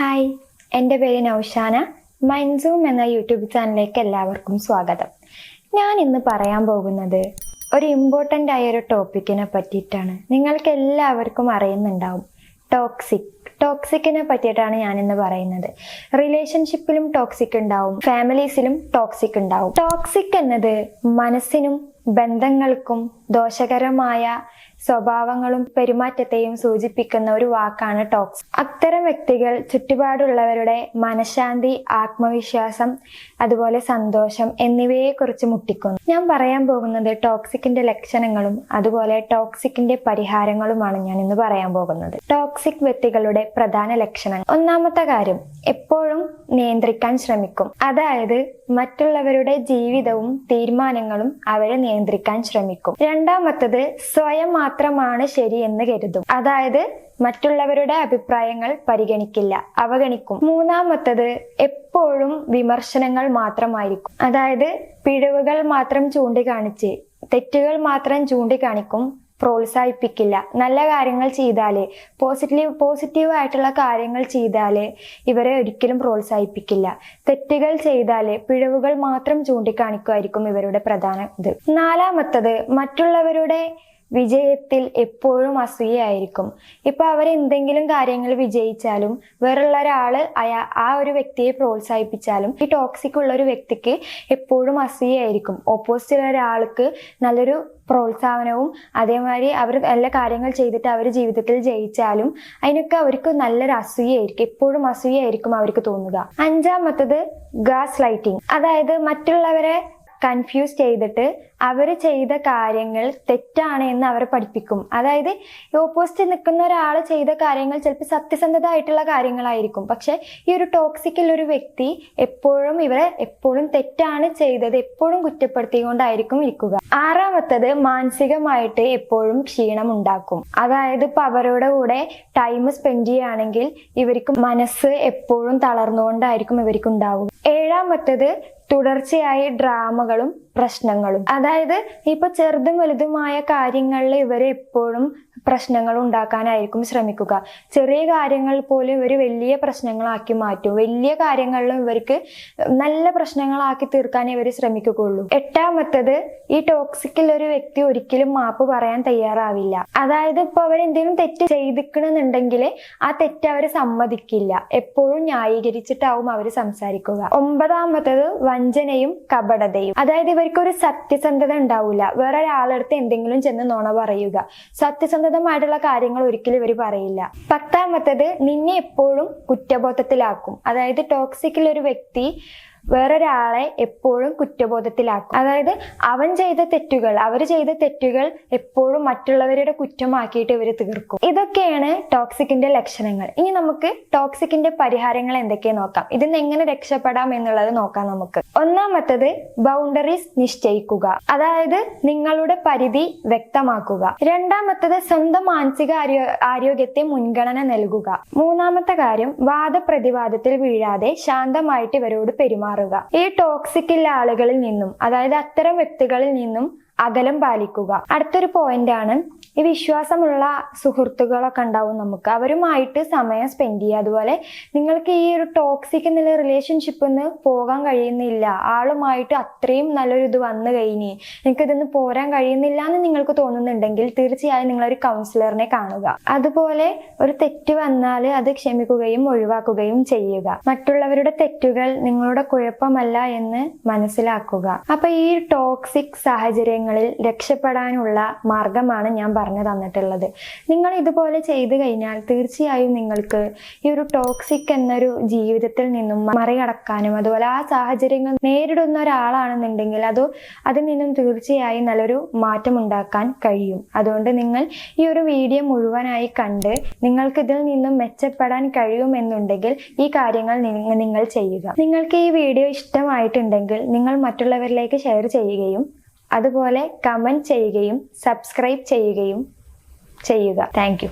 Hi, എൻ്റെ പേര് നൗഷാന. മൈൻസൂം എന്ന യൂട്യൂബ് ചാനലിലേക്ക് എല്ലാവർക്കും സ്വാഗതം. ഞാൻ ഇന്ന് പറയാൻ പോകുന്നത് ഒരു ഇമ്പോർട്ടൻ്റ് ആയ ഒരു ടോപ്പിക്കിനെ പറ്റിയിട്ടാണ്. നിങ്ങൾക്ക് എല്ലാവർക്കും അറിയുന്നുണ്ടാവും, ടോക്സിക്കിനെ പറ്റിയിട്ടാണ് ഞാനിന്ന് പറയുന്നത്. റിലേഷൻഷിപ്പിലും ടോക്സിക് ഉണ്ടാവും, ഫാമിലീസിലും ടോക്സിക് ഉണ്ടാവും. ടോക്സിക് എന്നത് മനസ്സിനും ബന്ധങ്ങൾക്കും ദോഷകരമായ സ്വഭാവങ്ങളും പെരുമാറ്റത്തെയും സൂചിപ്പിക്കുന്ന ഒരു വാക്കാണ് ടോക്സിക്. അത്തരം വ്യക്തികൾ ചുറ്റുപാടുള്ളവരുടെ മനഃശാന്തി, ആത്മവിശ്വാസം, അതുപോലെ സന്തോഷം എന്നിവയെക്കുറിച്ച് മുട്ടിക്കുന്നു. ഞാൻ പറയാൻ പോകുന്നത് ടോക്സിക്കിന്റെ ലക്ഷണങ്ങളും അതുപോലെ ടോക്സിക്കിന്റെ പരിഹാരങ്ങളുമാണ് ഞാൻ ഇന്ന് പറയാൻ പോകുന്നത്. ടോക്സിക് വ്യക്തികളുടെ പ്രധാന ലക്ഷണങ്ങൾ. ഒന്നാമത്തെ കാര്യം, എപ്പോഴും നിയന്ത്രിക്കാൻ ശ്രമിക്കും. അതായത് മറ്റുള്ളവരുടെ ജീവിതവും തീരുമാനങ്ങളും അവരെ നിയന്ത്രിക്കാൻ ശ്രമിക്കും. രണ്ടാമത്തത്, സ്വയം മാത്രമാണ് ശരി എന്ന് കരുതും. അതായത് മറ്റുള്ളവരുടെ അഭിപ്രായങ്ങൾ പരിഗണിക്കില്ല, അവഗണിക്കും. മൂന്നാമത്തത്, എപ്പോഴും വിമർശനങ്ങൾ മാത്രമായിരിക്കും. അതായത് പിഴവുകൾ മാത്രം ചൂണ്ടിക്കാണിച്ച്, തെറ്റുകൾ മാത്രം ചൂണ്ടിക്കാണിക്കും, പ്രോത്സാഹിപ്പിക്കില്ല. നല്ല കാര്യങ്ങൾ ചെയ്താല്, പോസിറ്റീവ് ആയിട്ടുള്ള കാര്യങ്ങൾ ചെയ്താല് ഇവരെ ഒരിക്കലും പ്രോത്സാഹിപ്പിക്കില്ല. തെറ്റുകൾ ചെയ്താല്, പിഴവുകൾ മാത്രം ചൂണ്ടിക്കാണിക്കുമായിരിക്കും ഇവരുടെ പ്രധാന ഇത്. നാലാമത്തത്, മറ്റുള്ളവരുടെ വിജയത്തിൽ എപ്പോഴും അസൂയയായിരിക്കും. ഇപ്പൊ അവരെന്തെങ്കിലും കാര്യങ്ങൾ വിജയിച്ചാലും വേറുള്ള ഒരാള് ആ ഒരു വ്യക്തിയെ പ്രോത്സാഹിപ്പിച്ചാലും ഈ ടോക്സിക് ഉള്ള ഒരു വ്യക്തിക്ക് എപ്പോഴും അസൂയയായിരിക്കും. ഓപ്പോസിറ്റ് ഒരാൾക്ക് നല്ലൊരു പ്രോത്സാഹനവും അതേമാതിരി അവർ നല്ല കാര്യങ്ങൾ ചെയ്തിട്ട് അവർ ജീവിതത്തിൽ ജയിച്ചാലും അതിനൊക്കെ അവർക്ക് നല്ലൊരു അസൂയായിരിക്കും, എപ്പോഴും അസൂയായിരിക്കും അവർക്ക് തോന്നുക. അഞ്ചാമത്തത്, ഗാസ് ലൈറ്റിംഗ്. അതായത് മറ്റുള്ളവരെ കൺഫ്യൂസ് ചെയ്തിട്ട് അവർ ചെയ്ത കാര്യങ്ങൾ തെറ്റാണ് എന്ന് അവരെ പഠിപ്പിക്കും. അതായത് ഓപ്പോസിറ്റ് നിൽക്കുന്ന ഒരാൾ ചെയ്ത കാര്യങ്ങൾ ചിലപ്പോൾ സത്യസന്ധമായിട്ടുള്ള കാര്യങ്ങളായിരിക്കും, പക്ഷെ ഈ ഒരു ടോക്സിക്കിൽ ഒരു വ്യക്തി ഇവരെ എപ്പോഴും തെറ്റാണ് ചെയ്തത് എപ്പോഴും കുറ്റപ്പെടുത്തിക്കൊണ്ടായിരിക്കും ഇരിക്കുക. ആറാമത്തത്, മാനസികമായിട്ട് എപ്പോഴും ക്ഷീണം ഉണ്ടാക്കും. അതായത് ഇപ്പൊ അവരുടെ കൂടെ ടൈം സ്പെൻഡ് ചെയ്യുകയാണെങ്കിൽ ഇവർക്ക് മനസ്സ് എപ്പോഴും തളർന്നുകൊണ്ടായിരിക്കും ഇവർക്ക് ഉണ്ടാവുക. ഏഴാമത്തത്, തുടർച്ചയായ ഡ്രാമകളും പ്രശ്നങ്ങളും. അതായത് ഇപ്പൊ ചെറുതും വലുതുമായ കാര്യങ്ങളിൽ ഇവരെ എപ്പോഴും പ്രശ്നങ്ങൾ ഉണ്ടാക്കാനായിരിക്കും ശ്രമിക്കുക. ചെറിയ കാര്യങ്ങൾ പോലും ഇവർ വലിയ പ്രശ്നങ്ങളാക്കി മാറ്റും. വലിയ കാര്യങ്ങളിലും ഇവർക്ക് നല്ല പ്രശ്നങ്ങളാക്കി തീർക്കാനേ ഇവർ ശ്രമിക്കുകയുള്ളൂ. എട്ടാമത്തത്, ഈ ടോക്സിക്കിൽ ഒരു വ്യക്തി ഒരിക്കലും മാപ്പ് പറയാൻ തയ്യാറാവില്ല. അതായത് ഇപ്പൊ അവരെന്തെങ്കിലും തെറ്റ് ചെയ്തിക്കണമെന്നുണ്ടെങ്കിൽ ആ തെറ്റ് അവർ സമ്മതിക്കില്ല, എപ്പോഴും ന്യായീകരിച്ചിട്ടാവും അവർ സംസാരിക്കുക. ഒമ്പതാമത്തത്, വഞ്ചനയും കപടതയും. അതായത് ഇവർക്കൊരു സത്യസന്ധത ഉണ്ടാവില്ല. വേറെ ഒരാളടുത്ത് എന്തെങ്കിലും ചെന്ന് നുണ പറയുക, സത്യസന്ധമായിട്ടുള്ള കാര്യങ്ങൾ ഒരിക്കലും ഇവർ പറയില്ല. പത്താമത്തത്, നിന്നെ എപ്പോഴും കുറ്റബോധത്തിലാക്കും. അതായത് ടോക്സിക്കിൽ ഒരു വ്യക്തി വേറൊരാളെ എപ്പോഴും കുറ്റബോധത്തിലാക്കും. അതായത് അവർ ചെയ്ത തെറ്റുകൾ എപ്പോഴും മറ്റുള്ളവരുടെ കുറ്റമാക്കിയിട്ട് ഇവർ തീർക്കും. ഇതൊക്കെയാണ് ടോക്സിക്കിന്റെ ലക്ഷണങ്ങൾ. ഇനി നമുക്ക് ടോക്സിക്കിന്റെ പരിഹാരങ്ങൾ എന്തൊക്കെ നോക്കാം. ഇതിന്ന് എങ്ങനെ രക്ഷപ്പെടാം എന്നുള്ളത് നോക്കാം നമുക്ക്. ഒന്നാമത്തത്, ബൗണ്ടറീസ് നിശ്ചയിക്കുക. അതായത് നിങ്ങളുടെ പരിധി വ്യക്തമാക്കുക. രണ്ടാമത്തത്, സ്വന്തം മാനസിക ആരോഗ്യത്തെ മുൻഗണന നൽകുക. മൂന്നാമത്തെ കാര്യം, വാദപ്രതിവാദത്തിൽ വീഴാതെ ശാന്തമായിട്ട് ഇവരോട് പെരുമാറുക. ഈ ടോക്സിക്കുള്ള ആളുകളിൽ നിന്നും, അതായത് അത്തരം വ്യക്തികളിൽ നിന്നും അകലം പാലിക്കുക. അടുത്തൊരു പോയിന്റ് ആണ്, ഈ വിശ്വാസമുള്ള സുഹൃത്തുക്കളൊക്കെ ഉണ്ടാവും നമുക്ക്, അവരുമായിട്ട് സമയം സ്പെൻഡ് ചെയ്യുക. അതുപോലെ നിങ്ങൾക്ക് ഈ ഒരു ടോക്സിക് എന്നുള്ള റിലേഷൻഷിപ്പിൽ നിന്ന് പോകാൻ കഴിയുന്നില്ല, ആളുമായിട്ട് അത്രയും നല്ലൊരു ഇത് വന്നു കഴിഞ്ഞ് നിങ്ങൾക്കിതൊന്ന് പോരാൻ കഴിയുന്നില്ല എന്ന് നിങ്ങൾക്ക് തോന്നുന്നുണ്ടെങ്കിൽ തീർച്ചയായും നിങ്ങളൊരു കൗൺസിലറിനെ കാണുക. അതുപോലെ ഒരു തെറ്റ് വന്നാൽ അത് ക്ഷമിക്കുകയും ഒഴിവാക്കുകയും ചെയ്യുക. മറ്റുള്ളവരുടെ തെറ്റുകൾ നിങ്ങളുടെ കുഴപ്പമല്ല എന്ന് മനസ്സിലാക്കുക. അപ്പൊ ഈ ടോക്സിക് സാഹചര്യങ്ങളിൽ രക്ഷപ്പെടാനുള്ള മാർഗമാണ് ഞാൻ പറഞ്ഞു തന്നിട്ടുള്ളത്. നിങ്ങൾ ഇതുപോലെ ചെയ്തു കഴിഞ്ഞാൽ തീർച്ചയായും നിങ്ങൾക്ക് ഈ ഒരു ടോക്സിക് എന്നൊരു ജീവിതത്തിൽ നിന്നും മറികടക്കാനും അതുപോലെ ആ സാഹചര്യങ്ങൾ നേരിടുന്ന ഒരാളാണെന്നുണ്ടെങ്കിൽ അതിൽ നിന്നും തീർച്ചയായും നല്ലൊരു മാറ്റം ഉണ്ടാക്കാൻ കഴിയും. അതുകൊണ്ട് നിങ്ങൾ ഈ ഒരു വീഡിയോ മുഴുവനായി കണ്ട് നിങ്ങൾക്ക് ഇതിൽ നിന്നും മെച്ചപ്പെടാൻ കഴിയുമെന്നുണ്ടെങ്കിൽ ഈ കാര്യങ്ങൾ നിങ്ങൾ ചെയ്യുക. നിങ്ങൾക്ക് ഈ വീഡിയോ ഇഷ്ടമായിട്ടുണ്ടെങ്കിൽ നിങ്ങൾ മറ്റുള്ളവരിലേക്ക് ഷെയർ ചെയ്യുകയും അതുപോലെ കമന്റ് ചെയ്യുകയും സബ്സ്ക്രൈബ് ചെയ്യുകയും ചെയ്യുക. Thank you.